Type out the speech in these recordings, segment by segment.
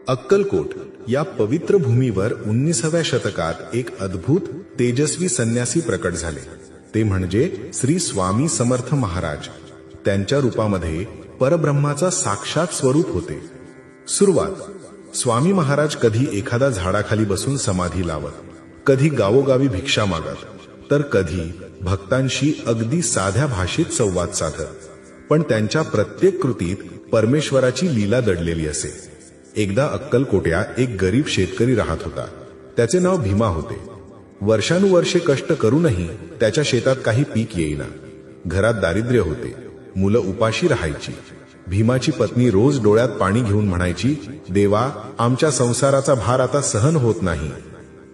अक्कलकोट या पवित्र भूमीवर 19व्या शतकात एक अद्भुत तेजस्वी संन्यासी प्रकट झाले। ते म्हणजे श्री स्वामी समर्थ महाराज। त्यांच्या रूपामध्ये परब्रह्माचा साक्षात स्वरूप होते। सुरुवात स्वामी महाराज कधी एखादा झाडाखाली बसून समाधी लावत, कधी गावोगावी भिक्षा मागत, तर कधी भक्तांशी अगदी साध्या भाषेत संवाद साधत। पण त्यांच्या प्रत्येक कृतीत परमेश्वराची लीला दडलेली असे। एकदा अक्कलकोट्या एक गरीब शेतकरी राहत होता। त्याचे नाव भीमा होते। वर्षानुवर्षे कष्ट करूनही त्याच्या शेतात काही पीक येईना। घरात दारिद्र्य होते, मुलं उपाशी राहायची। भीमाची पत्नी रोज डोळ्यात पाणी घेऊन म्हणायची, देवा, आमच्या संसाराचा भार आता सहन होत नाही।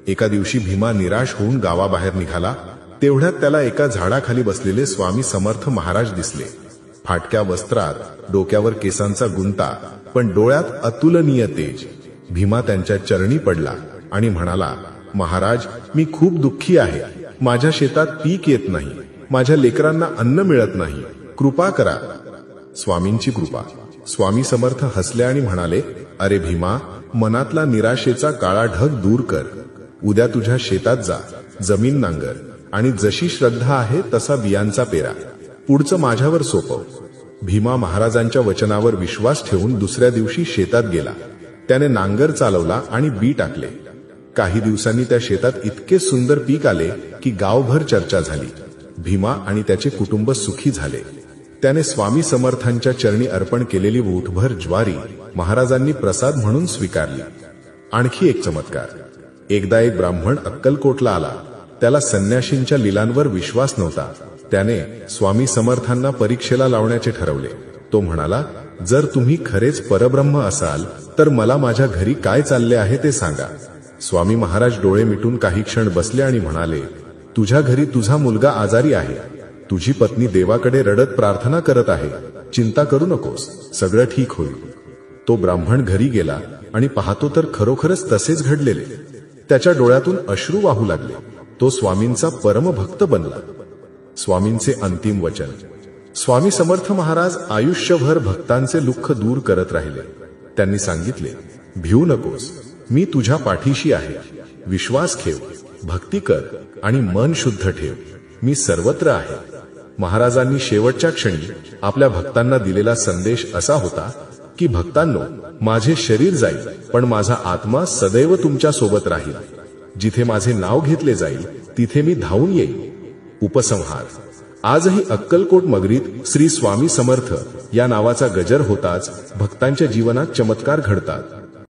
एका दिवशी भीमा निराश होऊन गावाबाहेर निघाला। तेवढ्यात त्याला एका झाडाखाली बसलेले स्वामी समर्थ महाराज दिसले। फाटक्या वस्त्रात, डोक्यावर केसांचा गुंता, पण डोळ्यात अतुलनीय तेज। भीमा त्यांच्या चरणी पडला आणि म्हणाला, महाराज, मी खूप दुःखी आहे। माझ्या शेतात पीक येत नाही, माझ्या लेकरांना अन्न मिळत नाही, कृपा करा। स्वामींची कृपा। स्वामी समर्थ हसले आणि म्हणाले, अरे भीमा, मनातला निराशेचा काळा ढग दूर कर। उद्या तुझ्या शेतात जा, जमीन नांगर आणि जशी श्रद्धा आहे तसा बियांचा पेरा। पुढचं माझ्यावर सोपव। भीमा महाराजांच्या वचनावर विश्वास ठेवून दुसऱ्या दिवशी शेतात गेला। त्याने नांगर चालवला आणि बी टाकले। काही दिवसांनी त्या शेतात इतके सुंदर पीक आले की गावभर चर्चा झाली। भीमा आणि त्याचे कुटुंब सुखी झाले। त्याने स्वामी समर्थांच्या चरणी अर्पण केलेली मूठभर ज्वारी महाराजांनी प्रसाद म्हणून स्वीकारली। आणखी एक चमत्कार। एकदा एक ब्राह्मण अक्कलकोटला आला। त्याला संन्याशींच्या लीलांवर विश्वास नव्हता। त्याने स्वामी समर्थांना परीक्षेला लावण्याचे ठरवले। तो म्हणाला, जर तुम्ही खरेच परब्रह्म असाल तर मला माझ्या घरी काय चालले आहे ते सांगा। स्वामी महाराज डोळे मिटून काही क्षण बसले आणि म्हणाले, तुझ्या घरी तुझा मुलगा आजारी आहे। तुझी पत्नी देवाकडे रडत प्रार्थना करत आहे। चिंता करू नकोस, सगळं ठीक होईल। तो ब्राह्मण घरी गेला आणि पाहतो तर खरोखरच तसेच घडलेले। त्याच्या डोळ्यातून अश्रू वाहू लागले। तो स्वामींचा परमभक्त बनला। स्वामींचे अंतिम वचन। स्वामी समर्थ महाराज आयुष्यभर भक्तांचे दुःख दूर करत राहिले। त्यांनी सांगितले, भिवू नकोस, मी तुझ्या पाठीशी आहे। विश्वास ठेव, भक्ती कर आणि मन शुद्ध ठेव, मी सर्वत्र आहे। महाराजांनी शेवटच्या क्षणी आपल्या भक्तांना दिलेला संदेश असा होता की भक्तांनो, माझे शरीर जाईल पण माझा आत्मा सदैव तुमच्या सोबत राहील। जिथे माझे नाव घेतले जाईल तिथे मी धावून येईल। उपसंहार। आजही अक्कलकोट मगरीत श्री स्वामी समर्थ या नावाचा गजर होताच भक्तांच्या जीवनात चमत्कार घडतात।